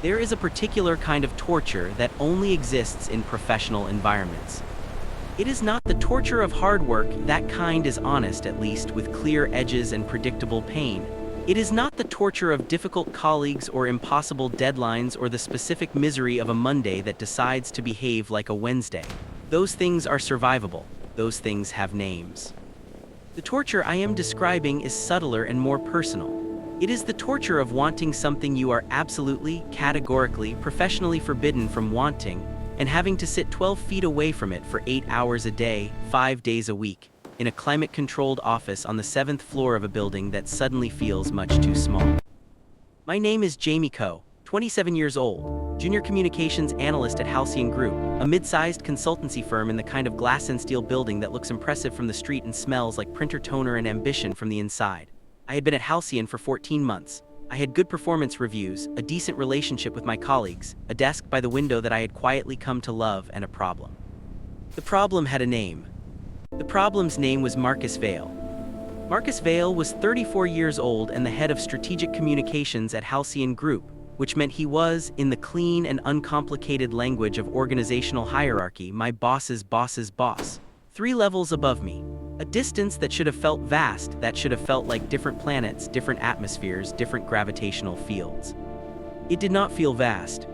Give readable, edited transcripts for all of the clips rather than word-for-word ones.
There is a particular kind of torture that only exists in professional environments. It is not the torture of hard work, that kind is honest at least, with clear edges and predictable pain. It is not the torture of difficult colleagues or impossible deadlines or the specific misery of a Monday that decides to behave like a Wednesday. Those things are survivable. Those things have names. The torture I am describing is subtler and more personal. It is the torture of wanting something you are absolutely, categorically, professionally forbidden from wanting, and having to sit 12 feet away from it for 8 hours a day, 5 days a week, in a climate-controlled office on the 7th floor of a building that suddenly feels much too small. My name is Jamie Coe, 27 years old, junior communications analyst at Halcyon Group, a mid-sized consultancy firm in the kind of glass and steel building that looks impressive from the street and smells like printer toner and ambition from the inside. I had been at Halcyon for 14 months. I had good performance reviews, a decent relationship with my colleagues, a desk by the window that I had quietly come to love, and a problem. The problem had a name. The problem's name was Marcus Vale. Marcus Vale was 34 years old and the head of strategic communications at Halcyon Group, which meant he was, in the clean and uncomplicated language of organizational hierarchy, my boss's boss's boss, 3 levels above me. A distance that should have felt vast, that should have felt like different planets, different atmospheres, different gravitational fields. It did not feel vast.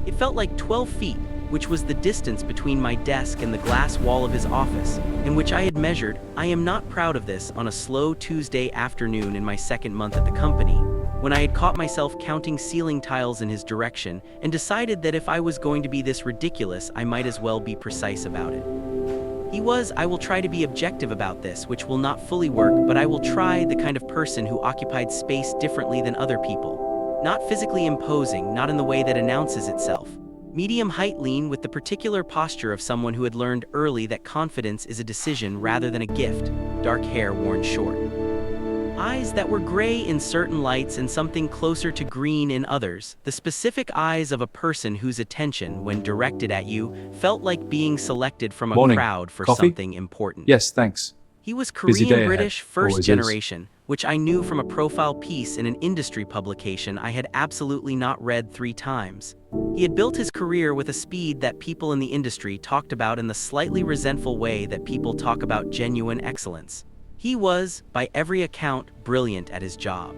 It felt like 12 feet, which was the distance between my desk and the glass wall of his office, in which I had measured. I am not proud of this, on a slow Tuesday afternoon in my 2nd month at the company, when I had caught myself counting ceiling tiles in his direction and decided that if I was going to be this ridiculous, I might as well be precise about it. I will try to be objective about this, which will not fully work, but I will try, the kind of person who occupied space differently than other people. Not physically imposing, not in the way that announces itself. Medium height, lean, with the particular posture of someone who had learned early that confidence is a decision rather than a gift. Dark hair worn short. Eyes that were gray in certain lights and something closer to green in others, the specific eyes of a person whose attention, when directed at you, felt like being selected from a Morning. crowd for Coffee? something important. Yes, thanks. He was Busy day Korean ahead. British, first Always is. generation, which I knew from a profile piece in an industry publication I had absolutely not read 3 times. He had built his career with a speed that people in the industry talked about in the slightly resentful way that people talk about genuine excellence. He was, by every account, brilliant at his job.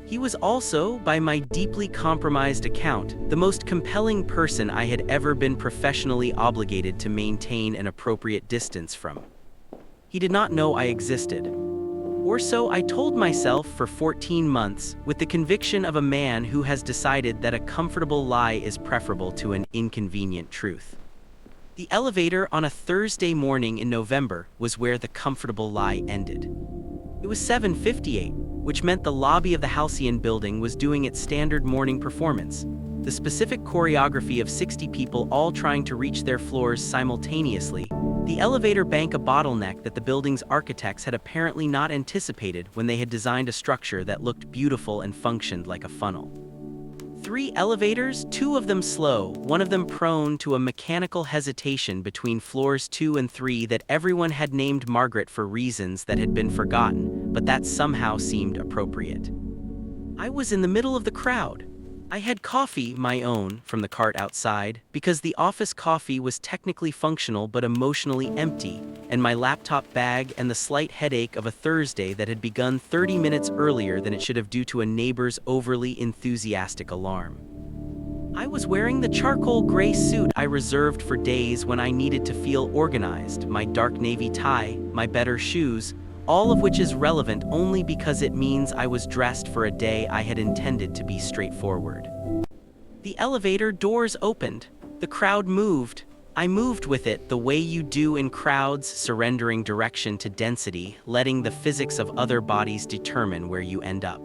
He was also, by my deeply compromised account, the most compelling person I had ever been professionally obligated to maintain an appropriate distance from. He did not know I existed. Or so I told myself for 14 months, with the conviction of a man who has decided that a comfortable lie is preferable to an inconvenient truth. The elevator on a Thursday morning in November was where the comfortable lie ended. It was 7:58, which meant the lobby of the Halcyon building was doing its standard morning performance. The specific choreography of 60 people all trying to reach their floors simultaneously. The elevator bank, a bottleneck that the building's architects had apparently not anticipated when they had designed a structure that looked beautiful and functioned like a funnel. 3 elevators, 2 of them slow, one of them prone to a mechanical hesitation between floors 2 and 3 that everyone had named Margaret for reasons that had been forgotten, but that somehow seemed appropriate. I was in the middle of the crowd. I had coffee, my own, from the cart outside, because the office coffee was technically functional but emotionally empty, and my laptop bag and the slight headache of a Thursday that had begun 30 minutes earlier than it should have due to a neighbor's overly enthusiastic alarm. I was wearing the charcoal gray suit I reserved for days when I needed to feel organized, my dark navy tie, my better shoes, all of which is relevant only because it means I was dressed for a day I had intended to be straightforward. The elevator doors opened. The crowd moved. I moved with it the way you do in crowds, surrendering direction to density, letting the physics of other bodies determine where you end up.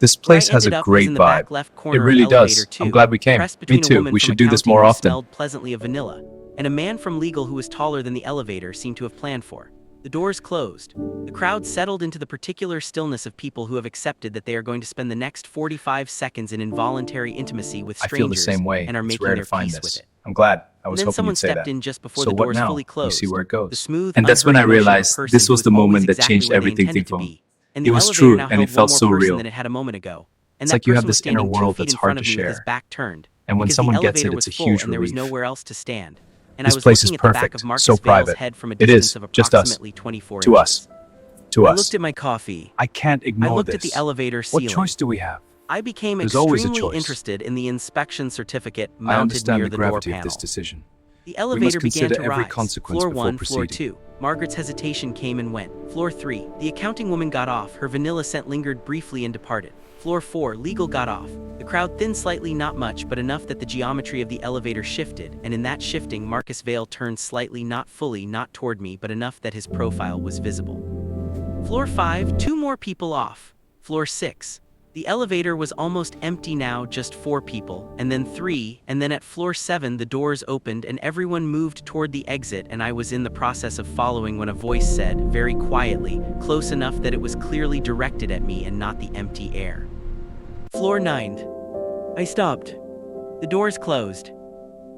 This Where I place has ended a up was great in the back vibe. left corner It of really elevator does. 2, I'm glad we came. pressed Me between a too. woman We from should do this accounting more who often. smelled pleasantly of vanilla, and a man from legal who was taller than the elevator seemed to have planned for. The doors closed. The crowd settled into the particular stillness of people who have accepted that they are going to spend the next 45 seconds in involuntary intimacy with I feel the strangers same way. and are It's making rare their to find peace with this. it. I'm glad. I And was then hoping someone you'd say stepped that. in just before So the what doors now? fully You closed. see where it goes. The smooth, And that's when I unhurried motion of a realized person this who was is the always moment that exactly changed where they everything intended to for me. be. And It the was elevator true, now and it held one felt more so person real. than it had a moment ago. and It's that like you have person was this inner standing 2 world feet that's in hard front to of me with his share. back turned, And when because the someone gets elevator it, was it's a full huge and there was relief. nowhere else to stand. And I This was place looking is at the back of perfect, so Marcus Vale's private. head from a It distance is, of just us. approximately 24 To us. inches. To I us. looked at my coffee. I can't I ignore looked at the this. elevator What ceiling. choice do we have? I became There's always a extremely choice. interested in the inspection certificate I mounted understand near the the door gravity of this panel. decision. The We must elevator began consider to every rise. consequence Floor before 1, floor proceeding. 2. Margaret's hesitation came and went. Floor 3. The accounting woman got off. Her vanilla scent lingered briefly and departed. Floor 4. Legal got off. The crowd thinned slightly, not much, but enough that the geometry of the elevator shifted, and in that shifting Marcus Vale turned slightly, not fully, not toward me, but enough that his profile was visible. Floor 5. 2 more people off. Floor 6. The elevator was almost empty now, just 4 people, and then 3, and then at floor 7 the doors opened and everyone moved toward the exit, and I was in the process of following when a voice said, very quietly, close enough that it was clearly directed at me and not the empty air. Floor 9. I stopped. The doors closed.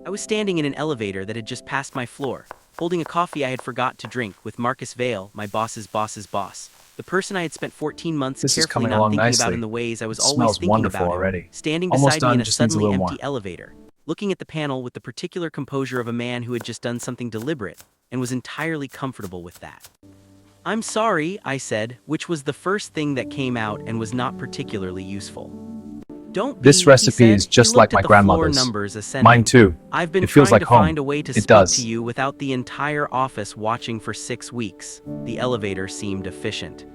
I was standing in an elevator that had just passed my floor, holding a coffee I had forgot to drink with Marcus Vale, my boss's boss's boss. The person I had spent 14 months This is carefully coming not along thinking nicely. about in the ways I was It always smells thinking wonderful about him, already. standing Almost beside me in done, a just needs a suddenly little empty more. elevator, looking at the panel with the particular composure of a man who had just done something deliberate and was entirely comfortable with that. I'm sorry, I said, which was the first thing that came out and was not particularly useful. Don't be, This recipe is just he like looked my at the floor grandmother's. numbers ascending. Mine too. I've been It feels trying like to home. find a way to It speak does. to you without the entire office watching for 6 weeks. The elevator seemed efficient.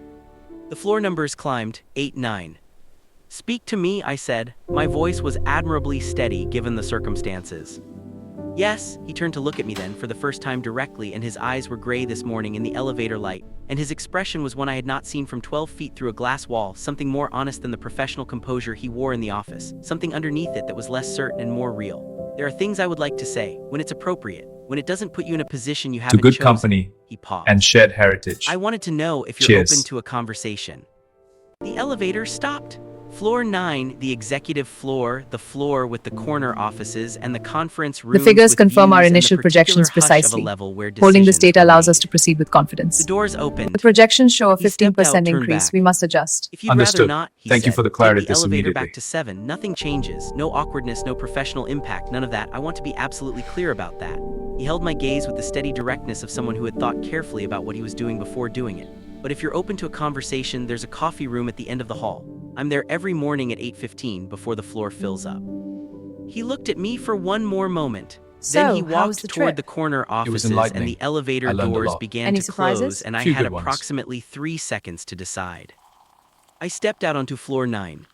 The floor numbers climbed, 8, 9. Speak to me, I said. My voice was admirably steady given the circumstances. Yes, he turned to look at me then for the first time directly, and his eyes were gray this morning in the elevator light, and his expression was one I had not seen from 12 feet through a glass wall, something more honest than the professional composure he wore in the office, something underneath it that was less certain and more real. There are things I would like to say, when it's appropriate, when it doesn't put you in a position you To haven't good chosen. company He paused. and shared heritage. I wanted to know if you're Cheers. open to a conversation. The elevator stopped. Floor 9, the executive floor, the floor with the corner offices and the conference rooms The figures with confirm our views and the initial particular projections hush of a precisely. level where Holding this decisions data were allows us made. to proceed with confidence. The doors opened. The projections show a He stepped out, 15% turned increase. back. We must adjust. If you'd rather Understood. not, he Thank you said, for the clarity take of the this elevator immediately. back to 7. Nothing changes. No awkwardness, no professional impact, none of that. I want to be absolutely clear about that. He held my gaze with the steady directness of someone who had thought carefully about what he was doing before doing it. But if you're open to a conversation, there's a coffee room at the end of the hall. I'm there every morning at 8:15 before the floor fills up. He looked at me for one more moment. Then he So, how was walked the toward trip? the corner offices and enlightening. the elevator I learned a doors lot. began Any to close, surprises? and I Few had good ones. approximately 3 seconds to decide. I stepped out onto floor 9.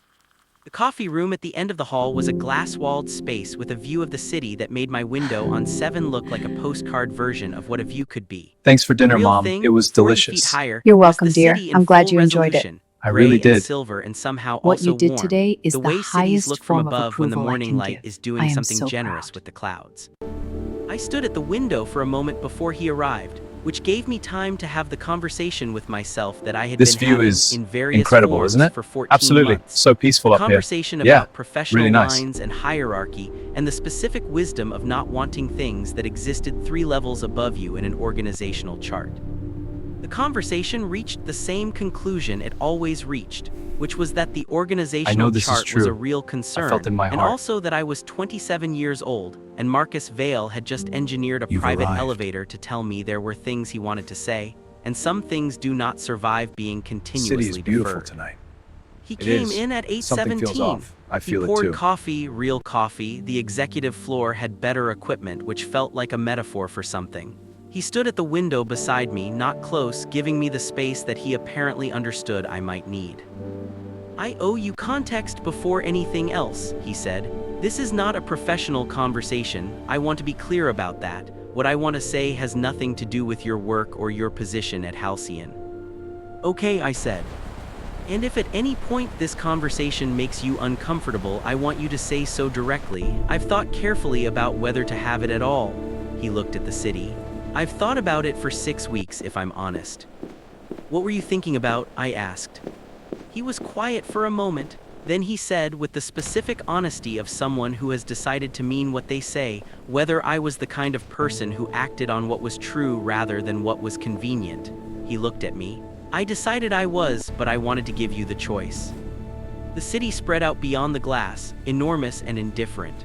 The coffee room at the end of the hall was a glass-walled space with a view of the city that made my window on 7 look like a postcard version of what a view could be. Thanks for dinner, Real Mom. thing, It was 40 feet delicious. higher, You're was welcome, the dear. city in I'm glad full you enjoyed it. resolution, I gray really and did. silver and somehow What also you did warm, today is the the way cities highest look from form of above when the approval I morning can light give. is I doing am something so generous proud. with the clouds. I stood at the window for a moment before he arrived, which gave me time to have the conversation with myself that I had This been view having is in various incredible, forms isn't it? for 14 Absolutely. months. So peaceful The up here. conversation Yeah, about professional really nice. lines and hierarchy and the specific wisdom of not wanting things that existed 3 levels above you in an organizational chart. The conversation reached the same conclusion it always reached, which was that the organizational this is chart was a true. real concern, felt in my and heart. also that I was 27 years old, and Marcus Vale had just engineered a You've private arrived. elevator to tell me there were things he wanted to say, and some things do not survive being The continuously city is beautiful deferred. tonight. He It came is. in at Something feels 8:17. off. I feel He it poured too. coffee, real coffee. The executive floor had better equipment, which felt like a metaphor for something. He stood at the window beside me, not close, giving me the space that he apparently understood I might need. I owe you context before anything else, he said. This is not a professional conversation. I want to be clear about that. What I want to say has nothing to do with your work or your position at Halcyon. Okay, I said. And if at any point this conversation makes you uncomfortable, I want you to say so directly. I've thought carefully about whether to have it at all. He looked at the city. I've thought about it for 6 weeks, if I'm honest. What were you thinking about? I asked. He was quiet for a moment. Then he said, with the specific honesty of someone who has decided to mean what they say, whether I was the kind of person who acted on what was true rather than what was convenient. He looked at me. I decided I was, but I wanted to give you the choice. The city spread out beyond the glass, enormous and indifferent.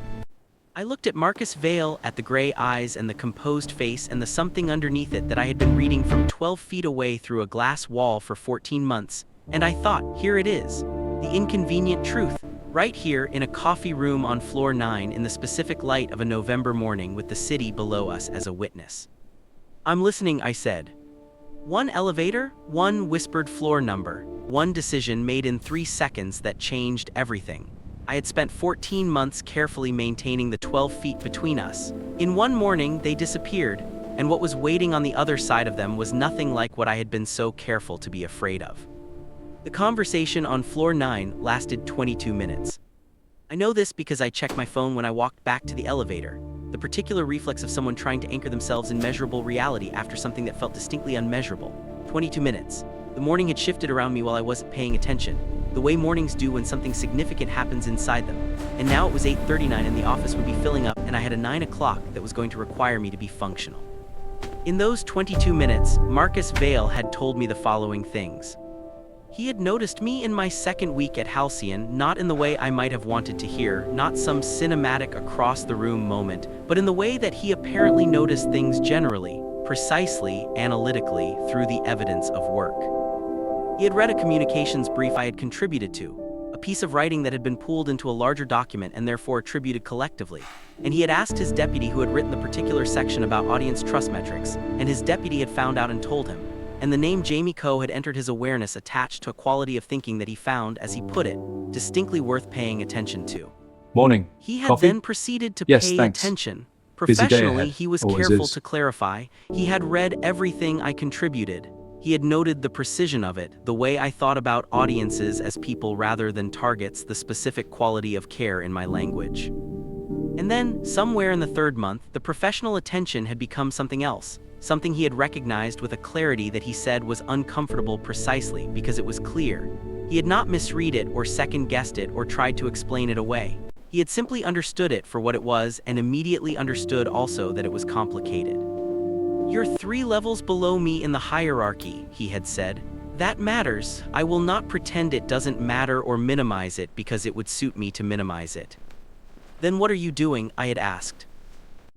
I looked at Marcus Vale, at the gray eyes and the composed face and the something underneath it that I had been reading from 12 feet away through a glass wall for 14 months, and I thought, here it is. The inconvenient truth, right here in a coffee room on floor 9 in the specific light of a November morning with the city below us as a witness. I'm listening, I said. One elevator, one whispered floor number, one decision made in 3 seconds that changed everything. I had spent 14 months carefully maintaining the 12 feet between us. In one morning, they disappeared, and what was waiting on the other side of them was nothing like what I had been so careful to be afraid of. The conversation on floor 9 lasted 22 minutes. I know this because I checked my phone when I walked back to the elevator, the particular reflex of someone trying to anchor themselves in measurable reality after something that felt distinctly unmeasurable. 22 minutes. The morning had shifted around me while I wasn't paying attention, the way mornings do when something significant happens inside them. And now it was 8:39 and the office would be filling up, and I had a 9 o'clock that was going to require me to be functional. In those 22 minutes, Marcus Vale had told me the following things. He had noticed me in my second week at Halcyon, not in the way I might have wanted to hear, not some cinematic across-the-room moment, but in the way that he apparently noticed things generally, precisely, analytically, through the evidence of work. He had read a communications brief I had contributed to, a piece of writing that had been pooled into a larger document and therefore attributed collectively, and he had asked his deputy who had written the particular section about audience trust metrics, and his deputy had found out and told him. And the name Jamie Coe had entered his awareness attached to a quality of thinking that he found, as he put it, distinctly worth paying attention to. Morning. He had Coffee? then proceeded to Yes, pay thanks. attention. Busy day Professionally, ahead. he was Always careful is. to clarify. He had read everything I contributed. He had noted the precision of it, the way I thought about audiences as people rather than targets, the specific quality of care in my language. And then, somewhere in the third month, the professional attention had become something else. Something he had recognized with a clarity that he said was uncomfortable precisely because it was clear. He had not misread it or second-guessed it or tried to explain it away. He had simply understood it for what it was and immediately understood also that it was complicated. "You're 3 levels below me in the hierarchy," he had said. "That matters. I will not pretend it doesn't matter or minimize it because it would suit me to minimize it." "Then what are you doing?" I had asked.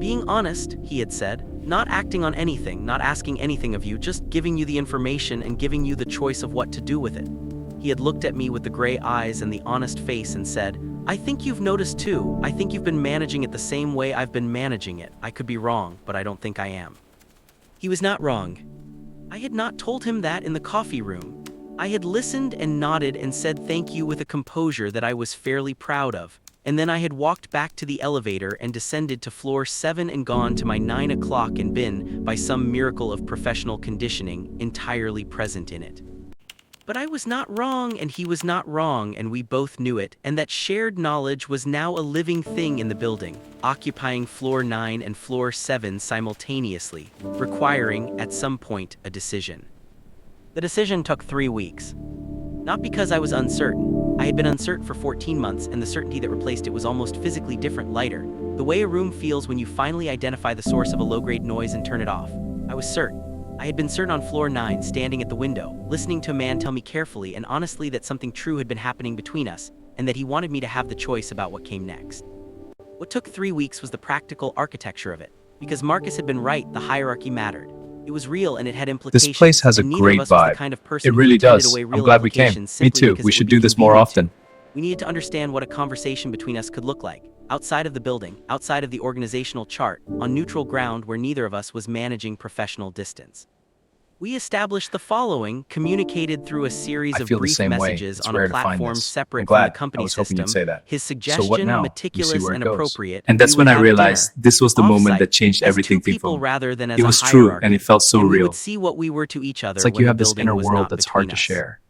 "Being honest," he had said, "not acting on anything, not asking anything of you, just giving you the information and giving you the choice of what to do with it." He had looked at me with the gray eyes and the honest face and said, "I think you've noticed too. I think you've been managing it the same way I've been managing it. I could be wrong, but I don't think I am." He was not wrong. I had not told him that in the coffee room. I had listened and nodded and said thank you with a composure that I was fairly proud of. And then I had walked back to the elevator and descended to floor 7 and gone to my 9 o'clock and been, by some miracle of professional conditioning, entirely present in it. But I was not wrong and he was not wrong, and we both knew it, and that shared knowledge was now a living thing in the building, occupying floor 9 and floor 7 simultaneously, requiring, at some point, a decision. The decision took 3 weeks. Not because I was uncertain. I had been uncertain for 14 months, and the certainty that replaced it was almost physically different, lighter. The way a room feels when you finally identify the source of a low-grade noise and turn it off. I was certain. I had been certain on floor 9, standing at the window, listening to a man tell me carefully and honestly that something true had been happening between us, and that he wanted me to have the choice about what came next. What took 3 weeks was the practical architecture of it. Because Marcus had been right, the hierarchy mattered. It was real and it had implications. This place has a and neither great of us was the vibe. kind of person It who really pretended does. away I'm real glad we came. implications Me simply too. because We it should would be do this more convenient. often. We needed to understand what a conversation between us could look like, outside of the building, outside of the organizational chart, on neutral ground where neither of us was managing professional distance. We established the following, communicated through a series I of feel the brief same way. messages It's on a rare to find platform this. separate I'm from the glad. I company was hoping system. you'd say that. His So what suggestion, now? You see meticulous where it and goes. appropriate. And that's we when would I have realized dinner, this was the moment that off-site, changed as everything two people for me. rather than as It a was true, hierarchy. and it felt so And we real. would see what we were to each other It's like when you the have this building inner was world not that's between hard to us. share.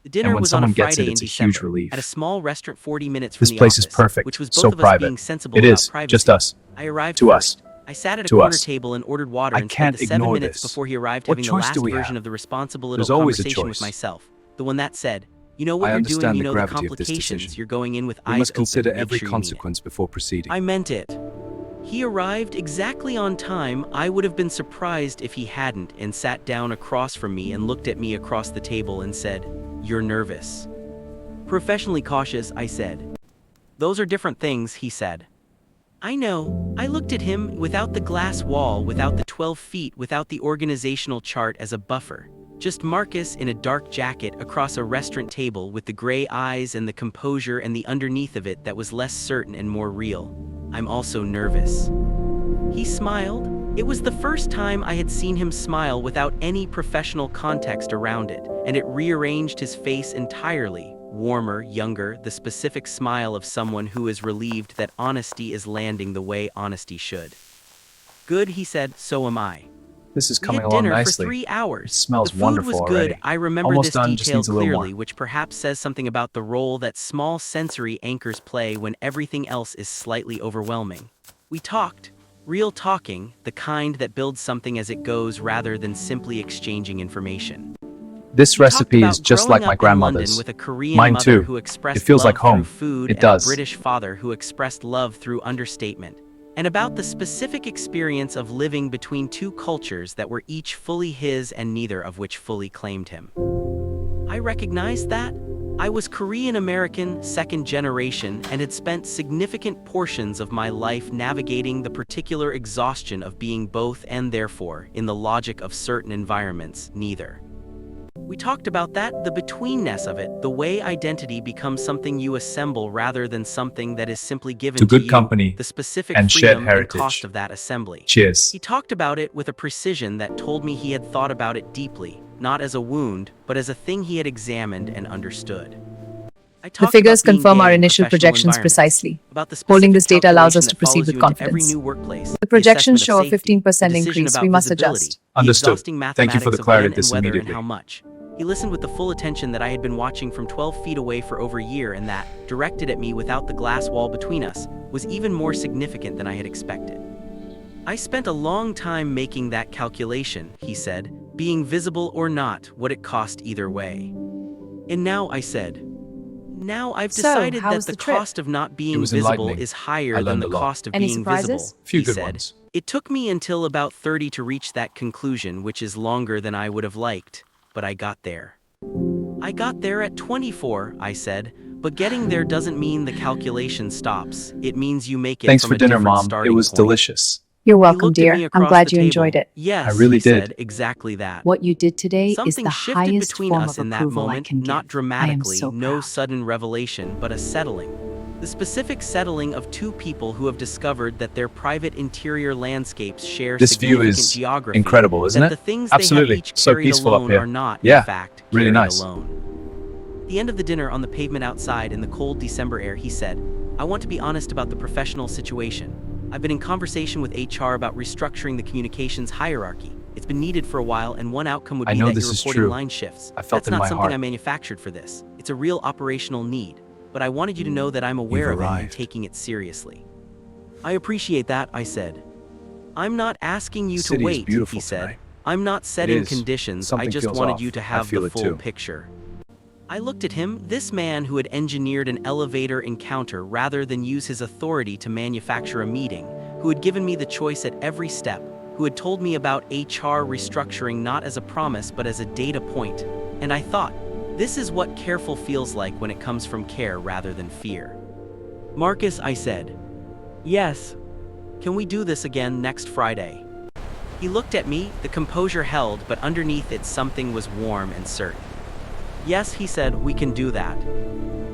The dinner And when was on a someone gets Friday it, in it's a December, huge relief. at a small restaurant 40 minutes from This the place office, is perfect. which was So both of us private. being sensible It about is. privacy. Just us. I arrived To first. us. I sat at a To corner us. table and ordered water I and spent can't the 7 ignore minutes this. before he arrived What having the choice last do we version have? of the responsible little There's always a conversation with choice. myself. The one that said, "You know what I you're doing, understand you the know the gravity of this complications, decision. you're going in with We eyes must consider open, make every sure you mean it." consequence before proceeding. I meant it. He arrived exactly on time. I would have been surprised if he hadn't, and sat down across from me and looked at me across the table and said, "You're nervous." Professionally cautious, I said. Those are different things, he said. I know. I looked at him, without the glass wall, without the 12 feet, without the organizational chart as a buffer. Just Marcus in a dark jacket across a restaurant table with the gray eyes and the composure and the underneath of it that was less certain and more real. I'm also nervous. He smiled. It was the first time I had seen him smile without any professional context around it, and it rearranged his face entirely. Warmer, younger, the specific smile of someone who is relieved that honesty is landing the way honesty should. Good, he said, so am I. This is We coming had along dinner nicely. for 3 hours. It smells The food wonderful was good. already. I remember Almost this done, just detail needs a little clearly, more. which perhaps says something about the role that small sensory anchors play when everything else is slightly overwhelming. We talked. Real talking, the kind that builds something as it goes rather than simply exchanging information. This We talked recipe is about just growing like my up in London grandmother's. with a Korean Mine mother too. who expressed It feels love like home. through food It and does. a British father who expressed love through understatement, and about the specific experience of living between two cultures that were each fully his and neither of which fully claimed him. I recognized that. I was Korean American, second generation, and had spent significant portions of my life navigating the particular exhaustion of being both and therefore, in the logic of certain environments, neither. We talked about that, the betweenness of it, the way identity becomes something you assemble rather than something that is simply given To to good you, company the specific and shared freedom and cost heritage. of that assembly. Cheers. He talked about it with a precision that told me he had thought about it deeply, not as a wound, but as a thing he had examined and understood. I The talked figures about being confirm gay our in initial professional projections environments, precisely. about the Holding specific this data allows us calculation to that proceed follows with you into every confidence. new workplace, The projections assessment of show a safety, 15% the decision increase. about We must visibility, adjust. the Understood. exhausting Thank you for the mathematics of clarity when of this and whether and immediately. how much. He listened with the full attention that I had been watching from 12 feet away for over a year, and that, directed at me without the glass wall between us, was even more significant than I had expected. I spent a long time making that calculation, he said, being visible or not, what it cost either way. And now, I said, now I've So, decided how that was the the trip? cost of not It being was visible enlightening. is higher I than learned the a lot. cost of Any being surprises? visible, Few he good said. ones. It took me until about 30 to reach that conclusion, which is longer than I would have liked, but I got there. I got there at 24, I said, but getting there doesn't mean the calculation stops. It means you make it Thanks from for a dinner, different Mom. It starting was point. delicious. You're He welcome, looked at me dear. I'm across glad the you table. enjoyed it. Yes, I really he did. said, exactly that. What you did today is Something the shifted highest between form us of in that approval I moment, can not give. I am dramatically, so no proud. sudden revelation, but a settling. The specific settling of two people who have discovered that their private interior landscapes share This view significant is geography, incredible, isn't that it? the things Absolutely. they have each So carried peaceful up alone here. are not, Yeah, in fact, really carried nice. alone. At the end of the dinner on the pavement outside in the cold December air, he said, I want to be honest about the professional situation. I've been in conversation with HR about restructuring the communications hierarchy. It's been needed for a while, and one outcome would I be know that this you're is reporting true. line shifts. I felt That's in not my something heart. I manufactured for this. It's a real operational need. But I wanted you to know that I'm aware You've of it and arrived. taking it seriously. I appreciate that, I said. I'm not asking you The to city is wait, beautiful he said. tonight. I'm not setting is. conditions, I Something just feels wanted off. you to I have feel the it full too. picture. I looked at him, this man who had engineered an elevator encounter rather than use his authority to manufacture a meeting, who had given me the choice at every step, who had told me about HR restructuring not as a promise but as a data point, and I thought, this is what careful feels like when it comes from care rather than fear. Marcus, I said. Yes. Can we do this again next Friday? He looked at me, the composure held, but underneath it something was warm and certain. Yes, he said, we can do that.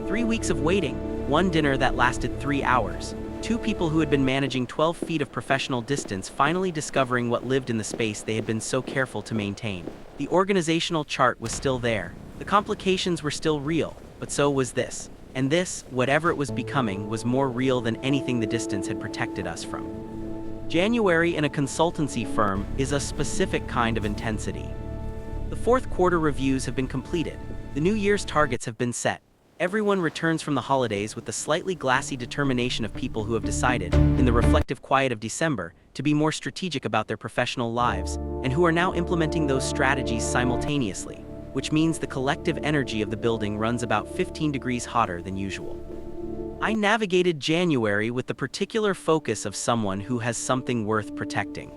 3 weeks of waiting, one dinner that lasted 3 hours, two people who had been managing 12 feet of professional distance finally discovering what lived in the space they had been so careful to maintain. The organizational chart was still there. The complications were still real, but so was this. And this, whatever it was becoming, was more real than anything the distance had protected us from. January in a consultancy firm is a specific kind of intensity. The fourth quarter reviews have been completed. The New Year's targets have been set. Everyone returns from the holidays with the slightly glassy determination of people who have decided, in the reflective quiet of December, to be more strategic about their professional lives, and who are now implementing those strategies simultaneously, which means the collective energy of the building runs about 15 degrees hotter than usual. I navigated January with the particular focus of someone who has something worth protecting.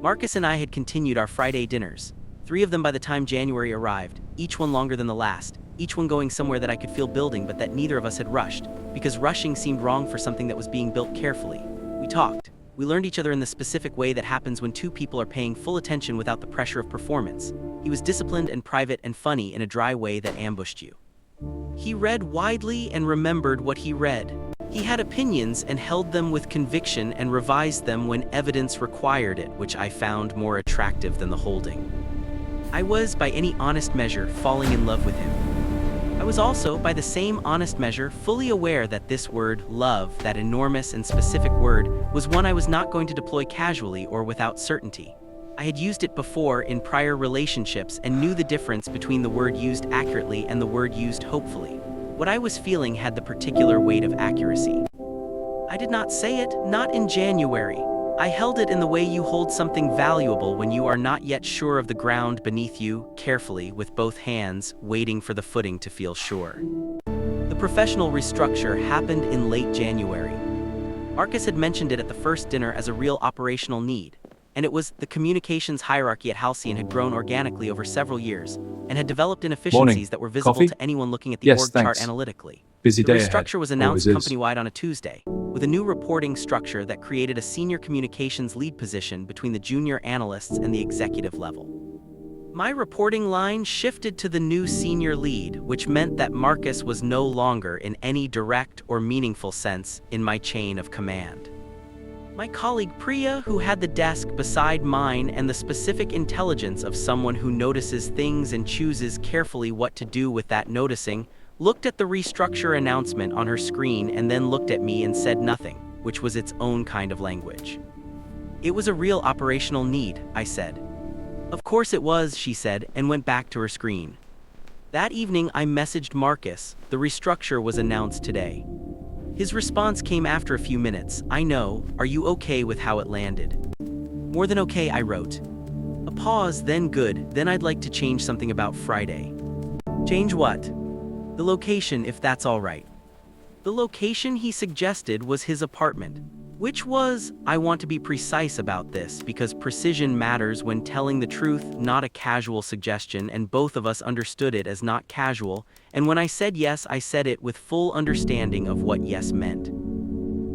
Marcus and I had continued our Friday dinners, 3 of them by the time January arrived, each one longer than the last, each one going somewhere that I could feel building but that neither of us had rushed, because rushing seemed wrong for something that was being built carefully. We talked. We learned each other in the specific way that happens when two people are paying full attention without the pressure of performance. He was disciplined and private and funny in a dry way that ambushed you. He read widely and remembered what he read. He had opinions and held them with conviction and revised them when evidence required it, which I found more attractive than the holding. I was, by any honest measure, falling in love with him. I was also, by the same honest measure, fully aware that this word, love, that enormous and specific word, was one I was not going to deploy casually or without certainty. I had used it before in prior relationships and knew the difference between the word used accurately and the word used hopefully. What I was feeling had the particular weight of accuracy. I did not say it, not in January. I held it in the way you hold something valuable when you are not yet sure of the ground beneath you, carefully, with both hands, waiting for the footing to feel sure. The professional restructure happened in late January. Marcus had mentioned it at the first dinner as a real operational need, and it was the communications hierarchy at Halcyon had grown organically over several years and had developed inefficiencies that were visible Coffee? to anyone looking at the Yes, org chart thanks. analytically. Busy The day ahead. restructure was announced Always is. company-wide on a Tuesday, with a new reporting structure that created a senior communications lead position between the junior analysts and the executive level. My reporting line shifted to the new senior lead, which meant that Marcus was no longer, in any direct or meaningful sense, in my chain of command. My colleague Priya, who had the desk beside mine and the specific intelligence of someone who notices things and chooses carefully what to do with that noticing, looked at the restructure announcement on her screen and then looked at me and said nothing, which was its own kind of language. It was a real operational need, I said. Of course it was, she said, and went back to her screen. That evening I messaged Marcus. The restructure was announced today. His response came after a few minutes. I know. Are you okay with how it landed? More than okay, I wrote. A pause, then good. Then I'd like to change something about Friday. Change what? The location, if that's all right. The location he suggested was his apartment, which was, I want to be precise about this because precision matters when telling the truth, not a casual suggestion, and both of us understood it as not casual, and when I said yes, I said it with full understanding of what yes meant.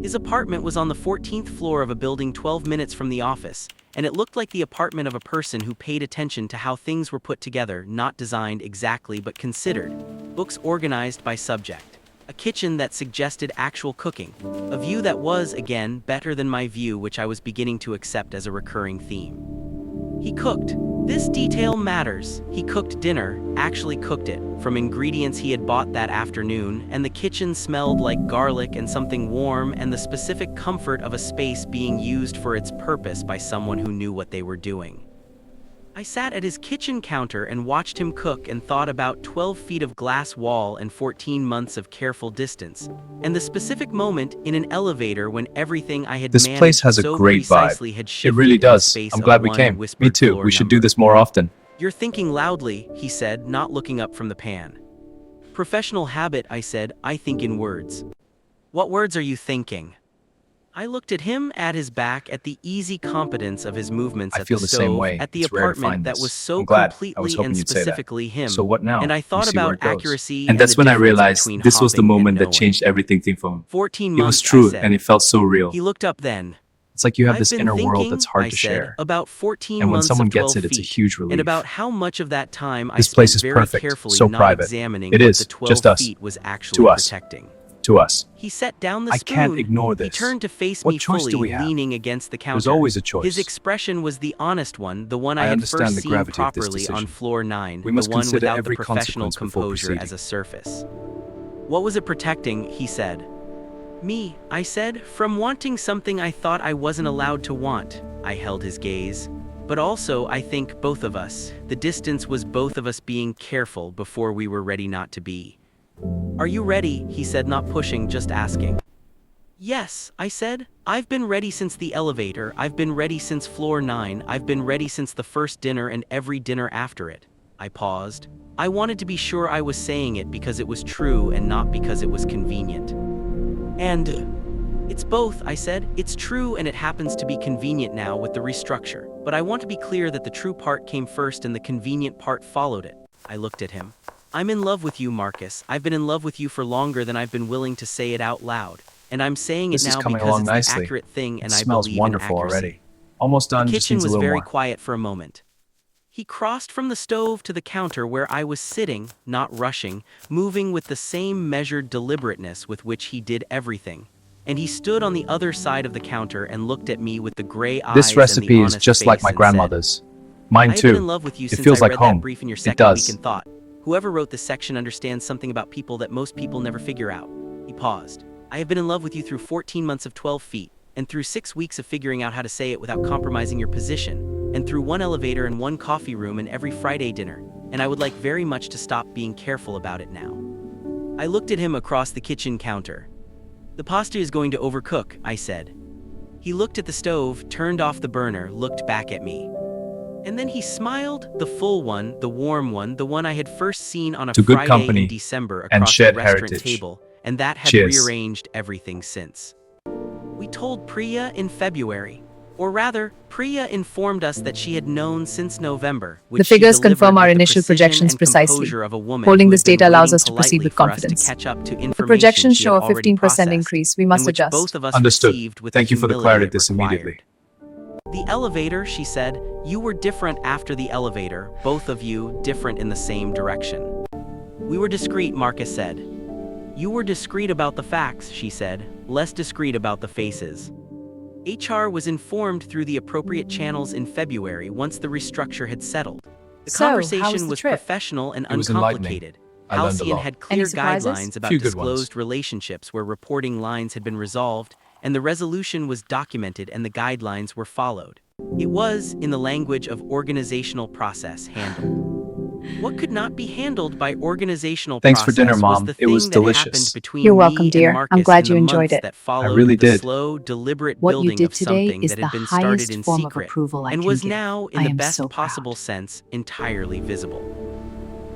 His apartment was on the 14th floor of a building 12 minutes from the office, and it looked like the apartment of a person who paid attention to how things were put together, not designed exactly but considered. Books organized by subject. A kitchen that suggested actual cooking. A view that was, again, better than my view, which I was beginning to accept as a recurring theme. He cooked. This detail matters. He cooked dinner, actually cooked it, from ingredients he had bought that afternoon, and the kitchen smelled like garlic and something warm and the specific comfort of a space being used for its purpose by someone who knew what they were doing. I sat at his kitchen counter and watched him cook and thought about 12 feet of glass wall and 14 months of careful distance, and the specific moment in an elevator when everything I had This managed place has a so great precisely vibe. had It shifted really in the does. space I'm of glad we one came. Me whispered too. floor We should number. do this more often. You're thinking loudly, he said, not looking up from the pan. Professional habit, I said, I think in words. What words are you thinking? I looked at him, at his back, at the easy competence of his movements I at feel the the stove, same way. at the It's rare to apartment find that this. was so I'm glad. I was completely hoping and you'd say that. specifically him. So what now? And I We thought see where about it goes. accuracy And that's the when I difference realized between this was the hopping moment and that knowing. changed everything for him. 14 It was months, true, I said. and it felt so real. He looked up then. It's like you have I've this been inner world thinking, that's hard I to said, share. about 14 And when months someone of 12 gets it, it's a feet, huge relief. and about how much of that time I This spent place is very perfect, carefully so not private. examining It what is, the 12 just us. feet was actually To us. protecting. To us. He set down the I spoon. can't ignore this. He turned to face What me choice fully, do we have? leaning against the counter. There's always a choice. His expression was the honest one, the one I I had understand first the seen gravity of this properly on decision. floor 9, We must the one consider without the every professional consequence before composure proceeding. as a surface. What was it protecting, he said. Me, I said, from wanting something I thought I wasn't allowed to want. I held his gaze. But also, I think, both of us. The distance was both of us being careful before we were ready not to be. Are you ready? He said, not pushing, just asking. Yes, I said. I've been ready since the elevator. I've been ready since floor 9. I've been ready since the first dinner and every dinner after it. I paused. I wanted to be sure I was saying it because it was true and not because it was convenient. And it's both, I said. It's true and it happens to be convenient now with the restructure. But I want to be clear that the true part came first and the convenient part followed it. I looked at him. I'm in love with you, Marcus. I've been in love with you for longer than I've been willing to say it out loud. And I'm saying it This is now coming because along it's the nicely. accurate thing and It I smells believe in wonderful accuracy. already. Almost The done, just kitchen needs a was little very more. quiet for a moment. He crossed from the stove to the counter where I was sitting, not rushing, moving with the same measured deliberateness with which he did everything. And he stood on the other side of the counter and looked at me with the gray eyes This and the recipe is honest just like face my and said, grandmother's. Mine I have been in too. love with you It since I feels like read home. that brief in your It second week does. and thought, whoever wrote this section understands something about people that most people never figure out. He paused. I have been in love with you through 14 months of 12 feet, and through 6 weeks of figuring out how to say it without compromising your position, and through one elevator and one coffee room and every Friday dinner, and I would like very much to stop being careful about it now. I looked at him across the kitchen counter. The pasta is going to overcook, I said. He looked at the stove, turned off the burner, looked back at me. And then he smiled, the full one, the warm one, the one I had first seen on a To good Friday company in December and across the shared restaurant heritage. table, and that had Cheers. rearranged everything since. We told Priya in February. Or rather, Priya informed us that she had known since November, which The she figures delivered confirm our with the initial precision projections and precisely. composure of a woman Holding who this had been data allows waiting us to proceed politely with for us to confidence. catch up to The information projections she show had a already 15% processed, increase. We must and which adjust. both of us Understood. received with Thank the you for the humility clarity it this required. immediately. The elevator, she said, you were different after the elevator, both of you different in the same direction. We were discreet, Marcus said. You were discreet about the facts, she said, less discreet about the faces. HR was informed through the appropriate channels in February once the restructure had settled. The So, how conversation was the was trip? professional and It was enlightening. uncomplicated. I learned a Halcyon lot. had Any clear surprises? guidelines about Few good ones. disclosed relationships where reporting lines had been resolved, and the resolution was documented and the guidelines were followed. It was, in the language of organizational process, handled. What could not be handled by organizational Thanks for process dinner, was Mom. the It was thing that delicious. happened between You're me welcome, and dear. Marcus I'm glad in you the enjoyed months it. that followed really the did. slow, deliberate What you building did of today something is that the had been started highest in form of secret approval I and can was give. now, in I the am best so possible proud. sense, entirely visible.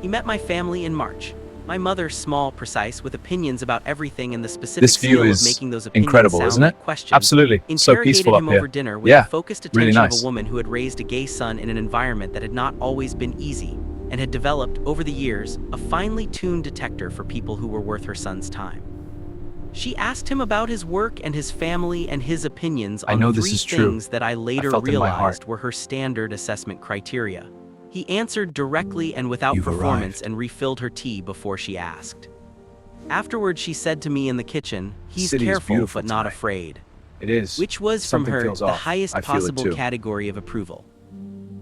He met my family in March. My mother, small, precise, with opinions about everything and the specific This view skill of is making those opinions incredible, sound isn't it? like questions, Absolutely. So interrogated peaceful up him here. over dinner with Yeah, the focused really attention nice. of a woman who had raised a gay son in an environment that had not always been easy, and had developed, over the years, a finely tuned detector for people who were worth her son's time. She asked him about his work and his family and his opinions I on know this three is true. things that I later felt it in my realized heart. were her standard assessment criteria. He answered directly and without You've performance arrived. and refilled her tea before she asked. Afterward, she said to me in the kitchen, "He's City is careful beautiful but not tonight. afraid," It is. which was from Something her feels the off. highest I feel it possible too. category of approval.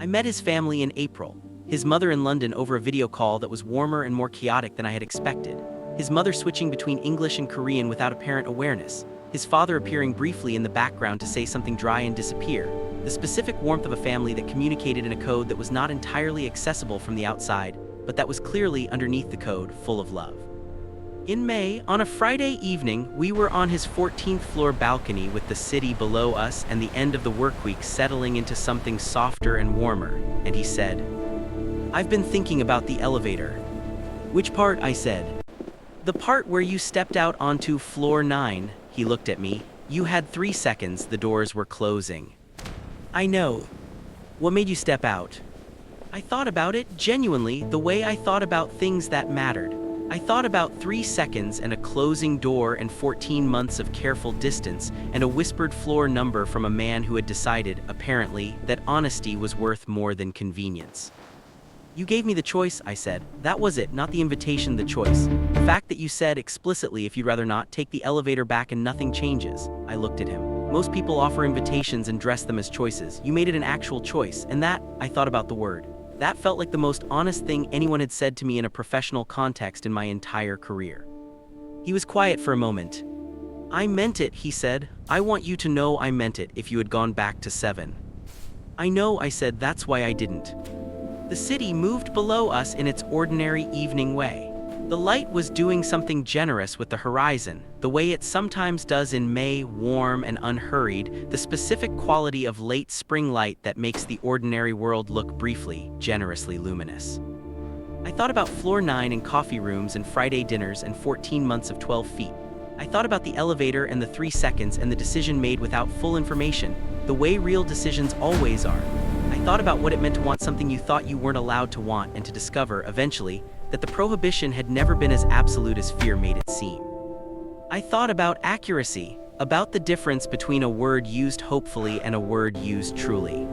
I met his family in April, his mother in London over a video call that was warmer and more chaotic than I had expected, his mother switching between English and Korean without apparent awareness, his father appearing briefly in the background to say something dry and disappear, the specific warmth of a family that communicated in a code that was not entirely accessible from the outside, but that was clearly underneath the code, full of love. In May, on a Friday evening, we were on his 14th floor balcony with the city below us and the end of the work week settling into something softer and warmer, and he said, "I've been thinking about the elevator." "Which part?" I said. "The part where you stepped out onto floor 9, he looked at me. "You had 3 seconds, the doors were closing." "I know. What made you step out?" I thought about it, genuinely, the way I thought about things that mattered. I thought about 3 seconds and a closing door and 14 months of careful distance and a whispered floor number from a man who had decided, apparently, that honesty was worth more than convenience. "You gave me the choice," I said. "That was it, not the invitation, the choice. The fact that you said explicitly if you'd rather not take the elevator back and nothing changes." I looked at him. "Most people offer invitations and dress them as choices. You made it an actual choice, and that," I thought about the word, "that felt like the most honest thing anyone had said to me in a professional context in my entire career." He was quiet for a moment. "I meant it," he said. "I want you to know I meant it if you had gone back to 7. "I know," I said, "that's why I didn't." The city moved below us in its ordinary evening way. The light was doing something generous with the horizon, the way it sometimes does in May, warm and unhurried, the specific quality of late spring light that makes the ordinary world look briefly, generously luminous. I thought about floor 9 and coffee rooms and Friday dinners and 14 months of 12 feet. I thought about the elevator and the 3 seconds and the decision made without full information, the way real decisions always are. I thought about what it meant to want something you thought you weren't allowed to want and to discover, eventually, that the prohibition had never been as absolute as fear made it seem. I thought about accuracy, about the difference between a word used hopefully and a word used truly.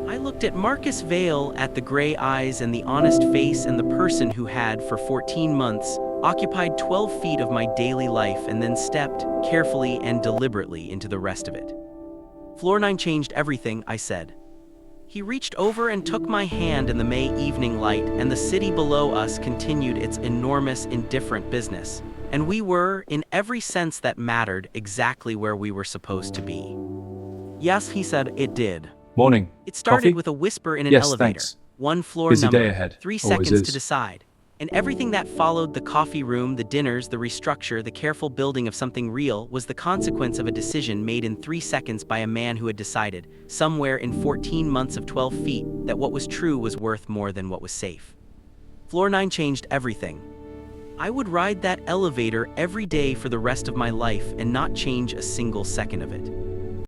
I looked at Marcus Vale, at the gray eyes and the honest face and the person who had, for 14 months, occupied 12 feet of my daily life and then stepped, carefully and deliberately, into the rest of it. Floor 9 changed everything, I said. He reached over and took my hand in the May evening light, and the city below us continued its enormous, indifferent business. And we were, in every sense that mattered, exactly where we were supposed to be. Yes, he said, it did. Morning. It started Coffee? with a whisper in an Yes, elevator. thanks. One floor Busy number, day ahead. 3 Always seconds is. to decide. And everything that followed, the coffee room, the dinners, the restructure, the careful building of something real, was the consequence of a decision made in 3 seconds by a man who had decided, somewhere in 14 months of 12 feet, that what was true was worth more than what was safe. Floor 9 changed everything. I would ride that elevator every day for the rest of my life and not change a single second of it.